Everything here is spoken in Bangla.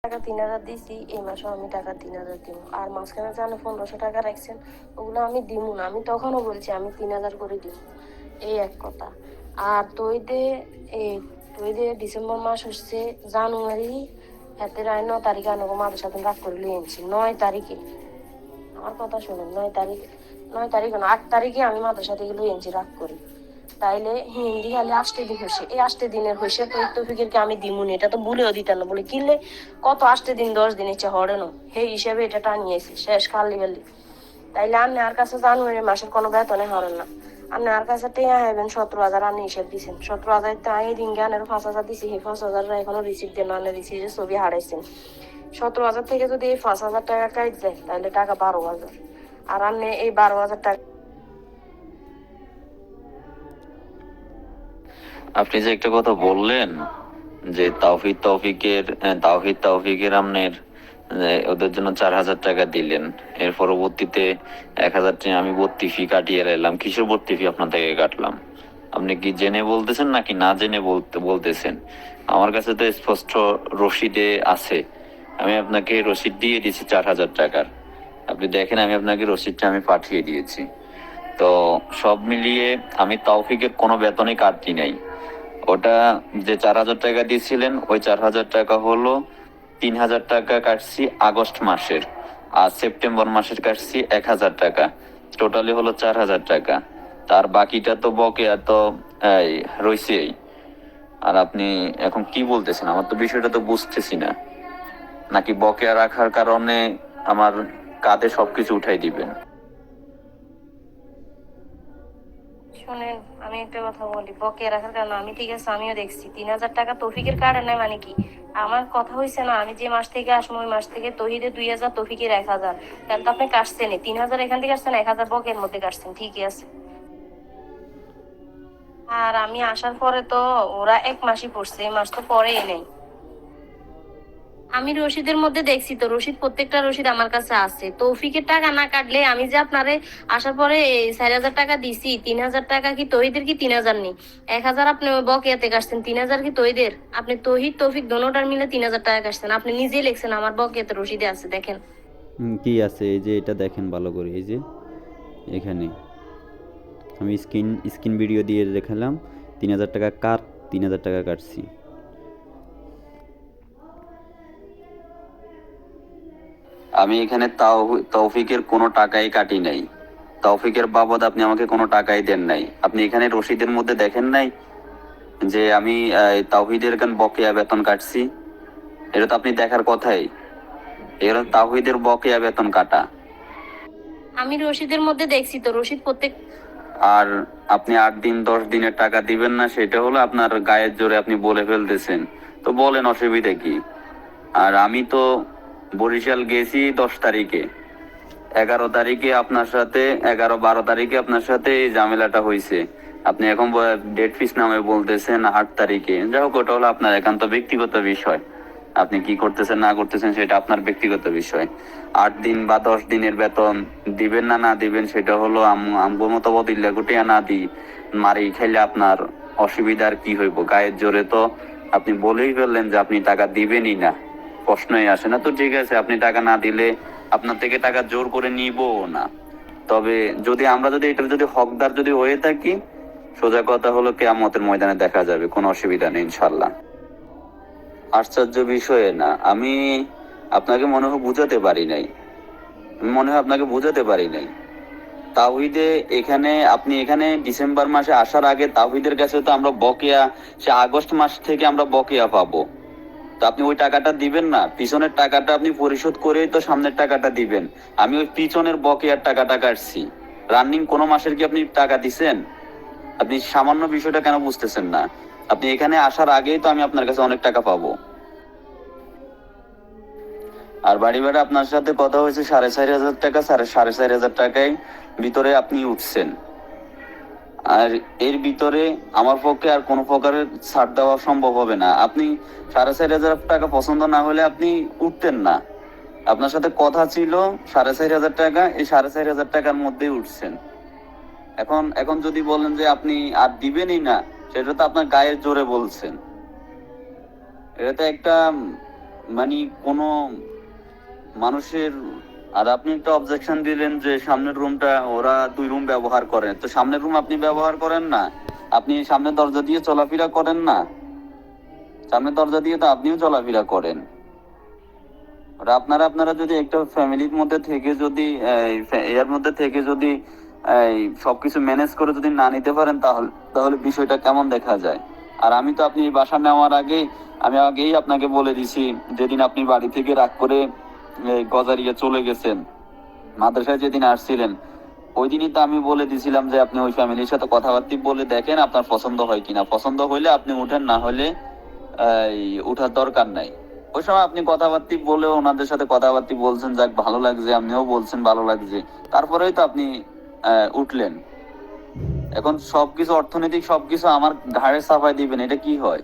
টাকা ৩,০০০ দিছি, এই মাসেও আমি টাকা ৩,০০০ দিব। আর মাঝখানে যে আপনি ১৫০০ টাকা রাখছেন, ওগুলো আমি দিমু না। আমি তখনও বলছি আমি ৩,০০০ করে দিব। এই এক কথা। আর তৈদে ডিসেম্বর মাস হচ্ছে জানুয়ারি, হাতের ৯ তারিখে আনবো মাদের সাথে রাগ করে লিয়ে আনছি। ৯ তারিখে আমার কথা শুনুন, ৯ তারিখে না, ৮ তারিখে আমি মাদের সাথে এগুলো এনেছি রাগ করি। তাইলে হিন্দি খালি ৮ দিন হয়েছে, এই ৮ দিনের হয়েছে তো তৌফিকেরকে আমি দিমুনি, এটা তো ভুলেও দিতাম না। বলে কিনলে কত ৮ দিন ১০ দিন ইচ্ছা হরে না, সেই হিসেবে এটা টানিয়েছি শেষ খালি খালি। তাইলে আপনি আর কাছে জানুয়ারি মাসের কোনো বেতনে হরেন না। আপনি আর কাছে টেয়া হবেন ১৭,০০০, আপনি হিসেব দিচ্ছেন ১৭,০০০। তো আমি দিন জ্ঞানের ৫,০০০ দিছি, সেই ৫,০০০ এখনো রিসিপ্ট দেন, আপনি রিসিপ্টের ছবি হারাইছেন। ১৭,০০০ থেকে যদি এই ৫,০০০ টাকা কাট যায় তাহলে টাকা ১২,০০০। আর আপনি এই ১২,০০০ টাকা আপনি যে একটা কথা বললেন যে তাওহিদ তৌফিকের আপনার ওদের জন্য 4,000 টাকা দিলেন, এর পরবর্তীতে 1,000 টাকা আমি ভর্তি ফি কাটিয়ে এলাম। কিসের ভর্তি ফি আপনার থেকে কাটলাম? আপনি কি জেনে বলতেছেন নাকি না জেনে বলতেছেন? আমার কাছে তো স্পষ্ট রসিদে আছে। আমি আপনাকে রসিদ দিয়ে দিয়েছি 4,000 টাকার। আপনি দেখেন, আমি আপনাকে রসিদটা আমি পাঠিয়ে দিয়েছি। তো সব মিলিয়ে আমি তৌফিকের কোনো বেতনই কাটতি নাই। ওটা যে 4,000 টাকা দিয়েছিলেন, ওই 4,000 টাকা হলো 3,000 টাকা কাটছি আগস্ট মাসের, আর সেপ্টেম্বর মাসের কাটছি 1,000 টাকা। টোটালি হলো 4,000 টাকা। তার বাকিটা তো বকেয়া তো এই রইছেই। আর আপনি এখন কি বলতেছেন? আমার তো বিষয়টা তো বুঝতেছি না। নাকি বকেয়া রাখার কারণে আমার কাঁধে সবকিছু উঠাই দিবেন? শোনেন, আমি একটা কথা বলি, বকেয়া রাখার কারণ আমি ঠিক আছে আমিও দেখছি ৩,০০০ টাকা তৌফিকের কার্ডে নাই মানে কি। আমার কথা হয়েছে না, আমি যে মাস থেকে আসবো ওই মাস থেকে তহিদের ২,০০০, তৌফিকের ১,০০০। তাহলে তো আপনি কাটছেনই ৩,০০০, এখান থেকে কাটছেন ১,০০০, বকের মধ্যে কাটছেন, ঠিকই আছে। আর আমি আসার পরে তো ওরা ১ মাসই পড়ছে, এই মাস তো পরেই নেই। আমি রসিদের মধ্যে দেখছি তো, রসিদ প্রত্যেকটা রসিদ আমার কাছে আছে। তৌফিকের টাকা না কাটলে আমি যে আপনারে আসার পরে ৪,০০০ টাকা দিছি, ৩,০০০ টাকা কি তহিদের কি ৩,০০০ নেই? ১,০০০ আপনি ওই বকেয়াতে কাটছেন, ৩,০০০ কি তহিদের? আপনি তহিদ তৌফিক দোনোটার মিলে ৩,০০০ টাকা কাটছেন। আপনি নিজেই লিখছেন আমার বকেয়াতে রসিদে আছে, দেখেন। কি আছে? এই যে এটা দেখেন ভালো করে, এই যে এখানে আমি স্ক্রিন ভিডিও দিয়ে দেখালাম। 3,000 টাকা কাট, 3,000 টাকা কাটছি। আমি এখানে তৌফিকের কোনো টাকাই কাটি নাই। তৌফিকের বাবদ আপনি আমাকে কোনো টাকাই দেন নাই। আপনি এখানে রসিদের মধ্যে দেখেন নাই যে আমি তাওহিদের এখানে বকেয়া বেতন কাটছি? এটা তো আপনি দেখার কথাই। এগুলো তাওহিদের বকেয়া বেতন কাটা। আমি রসিদের মধ্যে দেখছি তো, রসিদ প্রত্যেক আর আপনি 8 দিন 10 দিনের টাকা দিবেন না, সেটা হলো আপনার গায়ের জোরে আপনি বলে ফেলতেছেন। তো বলেন, অসুবিধা কি? আর আমি তো বরিশাল গেছি 10 তারিখে, 11 তারিখে আপনার সাথে, 11-12 তারিখে আপনার সাথে এই ঝামেলাটা হয়েছে। আপনি এখন ডেট ফিক্স নামে বলতেছেন 8 তারিখে। যাই হোক, ওটা হলো আপনার একান্ত ব্যক্তিগত বিষয়। আপনি কি করতেছেন না করতেছেন সেটা আপনার ব্যক্তিগত বিষয়। 8 দিন বা 10 দিনের বেতন দিবেন না না দিবেন সেটা হলো আমগো মতো বদিল্লা গুটিয়া না দি মারি খেলে আপনার অসুবিধার কি হইব? গায়ের জোরে তো আপনি বলেই ফেললেন যে আপনি টাকা দিবেনই না, প্রশ্নই আসে না। তো ঠিক আছে, আপনি টাকা না দিলে আপনার থেকে টাকা জোর করে নিবো না। তবে যদি এটার যদি হকদার যদি হয়ে থাকি, সোজা কথা হলো কিয়ামতের ময়দানে দেখা যাবে, কোনো অসুবিধা নেই ইনশাল্লাহ। আশ্চর্য বিষয়ে না, আমি আপনাকে মনে হয় বুঝাতে পারি নাই। তাওহিদে আপনি এখানে ডিসেম্বর মাসে আসার আগে তাওহিদের কাছে তো আমরা বকেয়া, সে আগস্ট মাস থেকে আমরা বকেয়া পাবো। তো আপনি ওই টাকাটা দিবেন না, পিছনের টাকাটা আপনি পরিশোধ করেই তো সামনের টাকাটা দিবেন। আমি ওই পিছনের বকেয়ার টাকাটা কাটছি। রানিং কোনো মাসের কি আপনি টাকা দিছেন? আপনি সামান্য বিষয়টা কেন বুঝতেছেন না? আপনি এখানে আসার আগেই তো আমি আপনার কাছে অনেক টাকা পাবো। আর বাড়ি ভাড়া আপনার সাথে কথা হয়েছে 4,500 টাকা, 4,500 টাকায় ভিতরে আপনি উঠছেন। আর এর ভিতরে আমার পক্ষে আর কোনো প্রকারের ছাড় দেওয়া সম্ভব হবে না। আপনি 4,500 টাকা পছন্দ না হলে আপনি উঠতেন না। আপনার সাথে কথা ছিল 4,500 টাকা, এই 4,500 টাকার মধ্যেই উঠছেন। এখন এখন যদি বলেন যে আপনি আর দিবেনই না, সেটা তো আপনার গায়ের জোরে বলছেন। এটা তো একটা মানে কোনো মানুষের, আর আপনি একটা অবজেকশন দিলেন যে সামনের রুমটা ওরা 2 রুম ব্যবহার করে, তো সামনের রুম আপনি ব্যবহার করেন না? আপনি সামনের দরজা দিয়ে চলাফেরা করেন না? সামনের দরজা দিয়ে তো আপনিও চলাফেরা করেন। ওরা আপনারা যদি একটা ফ্যামিলির মধ্যে থেকে যদি এর মধ্যে থেকে যদি সবকিছু ম্যানেজ করে যদি না নিতে পারেন, তাহলে বিষয়টা কেমন দেখা যায়? আর আমি তো আপনি এই বাসা নেওয়ার আমি আগেই আপনাকে বলে দিছি, যেদিন আপনি বাড়ি থেকে রাগ করে গজারিয়া চলে গেছেন, মাদ্রাসায় যেদিন আসছিলেন, ওই দিনই তো আমি বলে দিছিলাম যে আপনি ওই ফ্যামিলির সাথে কথাবার্তা বলে দেখেন আপনার পছন্দ হয় কিনা, পছন্দ হইলে আপনি উঠেন, না হলে উঠার দরকার নাই। ওই সময় আপনি কথাবার্তা বলে ওনাদের সাথে কথাবার্তা বলছেন, যাক ভালো লাগছে, আপনিও বলছেন ভালো লাগছে, তারপরেই তো আপনি উঠলেন। এখন সবকিছু অর্থনৈতিক সবকিছু আমার ঘাড়ে চাপাই দিবেন, এটা কি হয়?